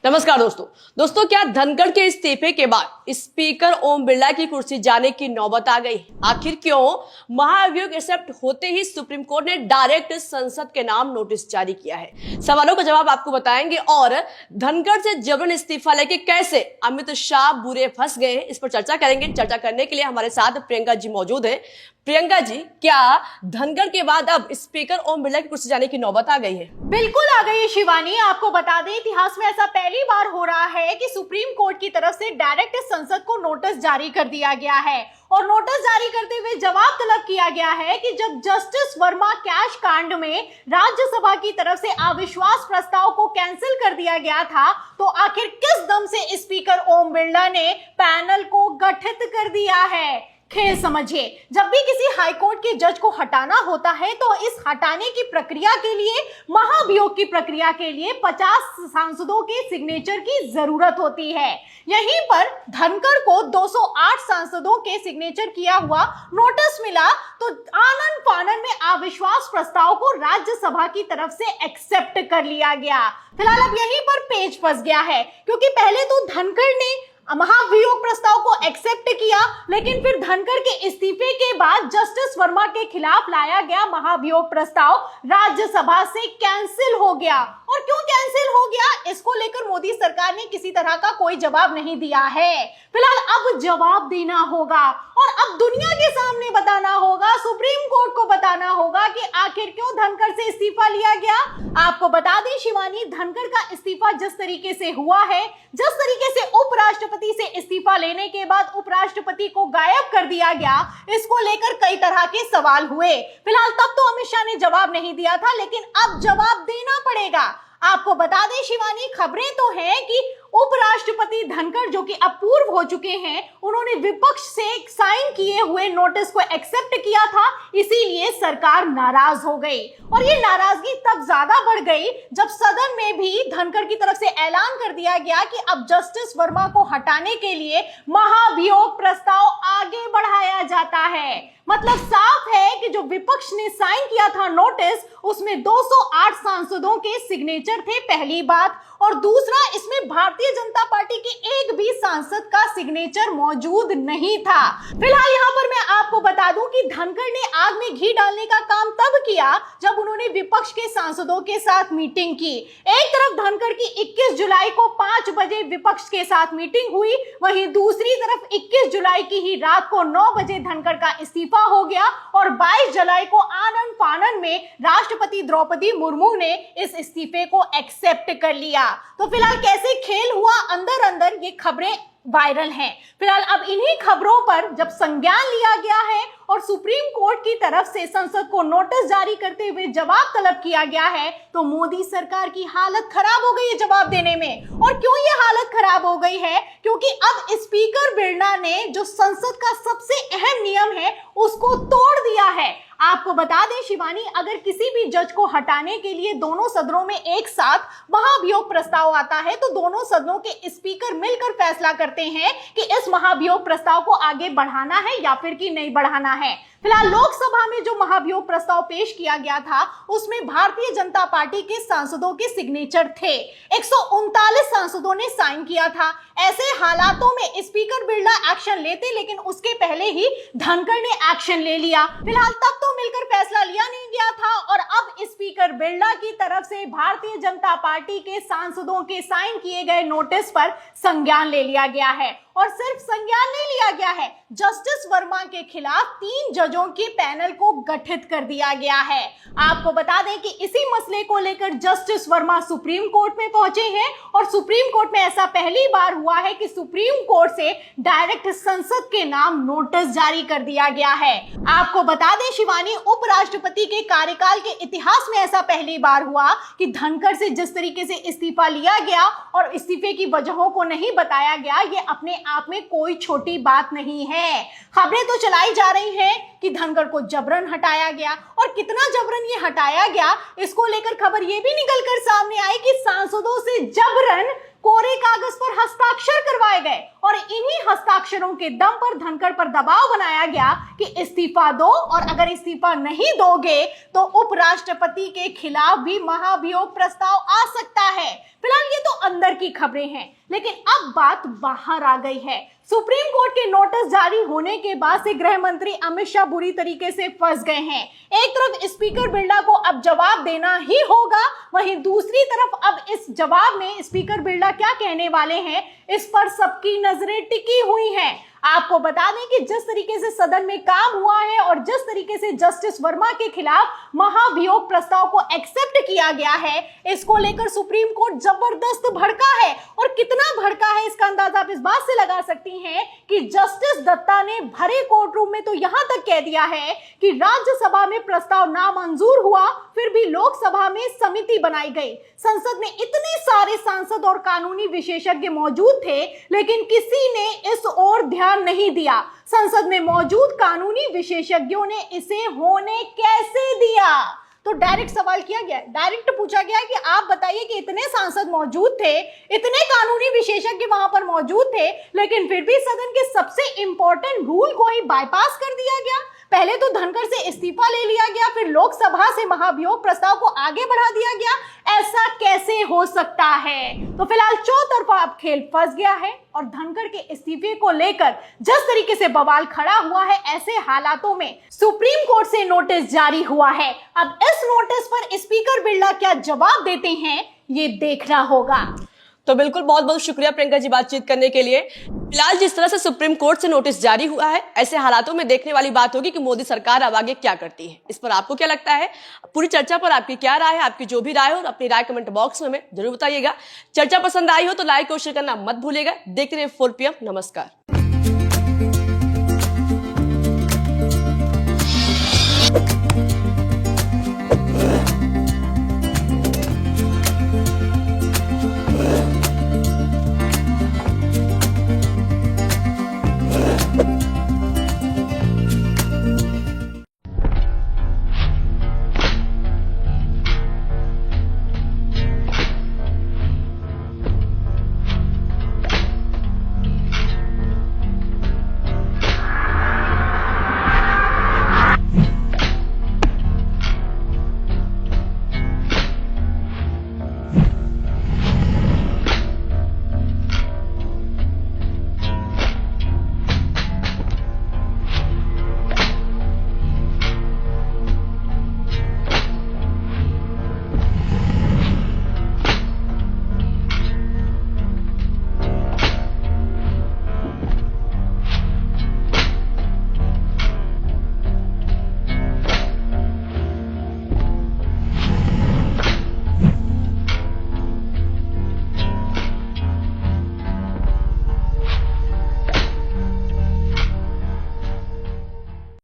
नमस्कार दोस्तों क्या धनखड़ के इस्तीफे के बाद स्पीकर ओम बिरला की कुर्सी जाने की नौबत आ गई? आखिर क्यों महाभियोग एक्सेप्ट होते ही सुप्रीम कोर्ट ने डायरेक्ट संसद के नाम नोटिस जारी किया है? सवालों का जवाब आपको बताएंगे और धनखड़ से जबरन इस्तीफा लेके कैसे अमित शाह बुरे फंस गए हैं, इस पर चर्चा करेंगे। चर्चा करने के लिए हमारे साथ प्रियंका जी मौजूद है। प्रियंका जी, क्या धनखड़ के बाद अब स्पीकर ओम बिरला की कुर्सी जाने की नौबत आ गई है? बिल्कुल आ गई है शिवानी। आपको बता दें, इतिहास में ऐसा पहली बार हो रहा है कि सुप्रीम कोर्ट की तरफ से डायरेक्ट संसद को नोटिस जारी कर दिया गया है और नोटिस जारी करते हुए जवाब तलब किया गया है कि जब जस्टिस वर्मा कैश कांड में राज्यसभा की तरफ से अविश्वास प्रस्ताव को कैंसिल कर दिया गया था, तो आखिर किस दम से स्पीकर ओम बिरला ने पैनल को गठित कर दिया है। खेल समझिए, जब भी किसी हाईकोर्ट के जज को हटाना होता है तो इस हटाने की प्रक्रिया के लिए, महाभियोग की प्रक्रिया के लिए 50 सांसदों के सिग्नेचर की जरूरत होती है। यहीं पर धनखड़ को 208 सांसदों के सिग्नेचर किया हुआ नोटिस मिला, तो आनन फानन में अविश्वास प्रस्ताव को राज्यसभा की तरफ से एक्सेप्ट कर लिया गया। फिलहाल अब यहीं पर पेच फंस गया है, क्योंकि पहले तो धनखड़ ने महाभियोग प्रस्ताव को एक्सेप्ट किया, लेकिन फिर धनखड़ के इस्तीफे के बाद जस्टिस वर्मा के खिलाफ लाया गया महाभियोग प्रस्ताव राज्यसभा से कैंसिल हो गया। और क्यों कैंसिल हो गया, इसको लेकर मोदी सरकार ने किसी तरह का कोई जवाब नहीं दिया है। फिलहाल अब जवाब देना होगा और अब दुनिया के सामने बताना होगा, सुप्रीम कोर्ट को बताना होगा कि आखिर क्यों धनखड़ से इस्तीफा लिया गया। आपको बता दें शिवानी, धनखड़ का इस्तीफा जिस तरीके से हुआ है, जिस तरीके से उपराष्ट्रपति से इस्तीफा लेने के बाद उपराष्ट्रपति को गायब कर दिया गया, इसको लेकर कई तरह के सवाल हुए। फिलहाल तब तो अमित शाह ने जवाब नहीं दिया था, लेकिन अब जवाब देना पड़ेगा। आपको बता दें शिवानी, खबरें तो हैं कि उपराष्ट्रपति धनखड़, जो कि अपूर्व हो चुके हैं, उन्होंने विपक्ष से साइन किए हुए नोटिस को एक्सेप्ट किया था, इसीलिए सरकार नाराज हो गई। और ये नाराजगी तब ज्यादा बढ़ गई जब सदन में भी धनखड़ की तरफ से ऐलान कर दिया गया कि अब जस्टिस वर्मा को हटाने के लिए महाभियोग प्रस्ताव आगे बढ़ाया जाता है। मतलब साफ है कि जो विपक्ष ने साइन किया था नोटिस, उसमें 208 सांसदों के सिग्नेचर थे, पहली बात, और दूसरा, इसमें भारतीय जनता पार्टी के एक भी सांसद का सिग्नेचर मौजूद नहीं था। फिलहाल यहाँ पर मैं आपको बता दूं कि धनखड़ ने आग में घी डालने का काम तब किया जब उन्होंने विपक्ष के सांसदों के साथ मीटिंग की। एक तरफ धनखड़ की 21 जुलाई को 5 बजे विपक्ष के साथ मीटिंग हुई, वहीं दूसरी तरफ 21 जुलाई की ही रात को 9 बजे धनखड़ का इस्तीफा हो गया और 22 जुलाई को आनन फानन में राष्ट्रपति द्रौपदी मुर्मू ने इस इस्तीफे को एक्सेप्ट कर लिया। तो फिलहाल कैसे खेल हुआ अंदर अंदर, ये खबरें वायरल हैं। फिलहाल अब इन्हीं खबरों पर जब संज्ञान लिया गया है और सुप्रीम कोर्ट की तरफ से संसद को नोटिस जारी करते हुए जवाब तलब किया गया है, तो मोदी सरकार की हालत खराब हो गई है जवाब देने में। और क्यों ये हालत खराब हो गई है, क्योंकि अब स्पीकर बिरला ने जो संसद का सबसे अहम नियम है उसको तोड़ दिया है। आपको बता दें शिवानी, अगर किसी भी जज को हटाने के लिए दोनों सदनों में एक साथ महाभियोग प्रस्ताव आता है, तो दोनों सदनों के स्पीकर मिलकर फैसला करते हैं कि इस महाभियोग प्रस्ताव को आगे बढ़ाना है या फिर कि नहीं बढ़ाना है। फिलहाल लोकसभा में जो महाभियोग प्रस्ताव पेश किया गया था, उसमें भारतीय जनता पार्टी के सांसदों के सिग्नेचर थे। 139 सांसदों ने साइन किया था। ऐसे हालातों में स्पीकर बिरला एक्शन लेते, लेकिन उसके पहले ही धनखड़ ने एक्शन ले लिया। फिलहाल तब तो मिलकर फैसला लिया नहीं गया था और अब स्पीकर बिरला की तरफ से भारतीय जनता पार्टी के सांसदों के साइन किए गए नोटिस पर संज्ञान ले लिया गया है। और सिर्फ संज्ञान नहीं लिया गया है, जस्टिस वर्मा के खिलाफ 3 जजों के पैनल को गठित कर दिया गया है। आपको बता दें कि इसी मसले को लेकर जस्टिस वर्मा सुप्रीम कोर्ट में पहुंचे हैं और सुप्रीम कोर्ट में ऐसा पहली बार हुआ है कि सुप्रीम कोर्ट से डायरेक्ट संसद के नाम नोटिस जारी कर दिया गया है। आपको बता दें शिवानी, उपराष्ट्रपति के कार्यकाल के इतिहास में ऐसा पहली बार हुआ कि धनखड़ से जिस तरीके से इस्तीफा लिया गया और इस्तीफे की वजहों को नहीं बताया गया, ये अपने आप में कोई छोटी बात नहीं है। खबरें तो चलाई जा रही हैं कि धनखड़ को जबरन हटाया गया, और कितना जबरन ये हटाया गया, इसको लेकर खबर ये भी निकल कर सामने आई कि सांसदों से जबरन कोरे कागज पर हस्ताक्षर करवाए गए और इन्हीं हस्ताक्षरों के दम पर धनखड़ पर दबाव बनाया गया कि इस्तीफा दो, और अगर इस्तीफा नहीं दोगे तो उपराष्ट्रपति के खिलाफ भी महाभियोग प्रस्ताव आ सकता है। फिलहाल ये तो अंदर की खबरें हैं, लेकिन अब बात बाहर आ गई है। सुप्रीम कोर्ट के नोटिस जारी होने के बाद से गृह मंत्री अमित शाह बुरी तरीके से फंस गए हैं। एक तरफ स्पीकर बिरला को अब जवाब देना ही होगा, वहीं दूसरी तरफ अब इस जवाब में स्पीकर बिरला क्या कहने वाले हैं, इस पर सबकी नजरें टिकी हुई हैं। आपको बता दें कि जिस तरीके से सदन में काम हुआ है और जिस तरीके से जस्टिस वर्मा के खिलाफ महाभियोग प्रस्ताव को एक्सेप्ट किया गया है, इसको लेकर सुप्रीम कोर्ट जबरदस्त भड़का है। और कितना भड़का है इसका अंदाजा आप इस बात से लगा सकती हैं कि जस्टिस दत्ता ने भरे कोर्ट रूम में तो यहां तक कह दिया है कि राज्यसभा में प्रस्ताव नामंजूर हुआ, फिर भी लोकसभा में समिति बनाई गई। संसद में इतने सारे सांसद और कानूनी विशेषज्ञ मौजूद थे, लेकिन किसी ने इस ओर ध्यान नहीं दिया। संसद में मौजूद कानूनी विशेषज्ञों ने इसे होने कैसे दिया? तो डायरेक्ट सवाल किया गया, डायरेक्ट पूछा गया कि आप बताइए कि इतने सांसद मौजूद थे, इतने कानूनी विशेषज्ञ वहां पर मौजूद थे, लेकिन फिर भी सदन के सबसे इंपॉर्टेंट रूल को ही बाईपास कर दिया गया। पहले तो धनखड़ से इस्तीफा ले लिया गया, फिर लोकसभा से महाभियोग प्रस्ताव को आगे बढ़ा दिया गया। ऐसा कैसे हो सकता है? तो फिलहाल चौतरफा अब खेल फंस गया है और धनखड़ के इस्तीफे को लेकर जिस तरीके से बवाल खड़ा हुआ है, ऐसे हालातों में सुप्रीम कोर्ट से नोटिस जारी हुआ है। अब इस नोटिस पर स्पीकर बिरला क्या जवाब देते हैं, ये देखना होगा। तो बिल्कुल, बहुत बहुत शुक्रिया प्रियंका जी बातचीत करने के लिए। फिलहाल जिस तरह से सुप्रीम कोर्ट से नोटिस जारी हुआ है, ऐसे हालातों में देखने वाली बात होगी कि मोदी सरकार अब आगे क्या करती है। इस पर आपको क्या लगता है? पूरी चर्चा पर आपकी क्या राय है? आपकी जो भी राय हो अपनी राय कमेंट बॉक्स में हमें जरूर बताइएगा। चर्चा पसंद आई हो तो लाइक और शेयर करना मत भूलिएगा। देखते रहिए 4 PM। नमस्कार।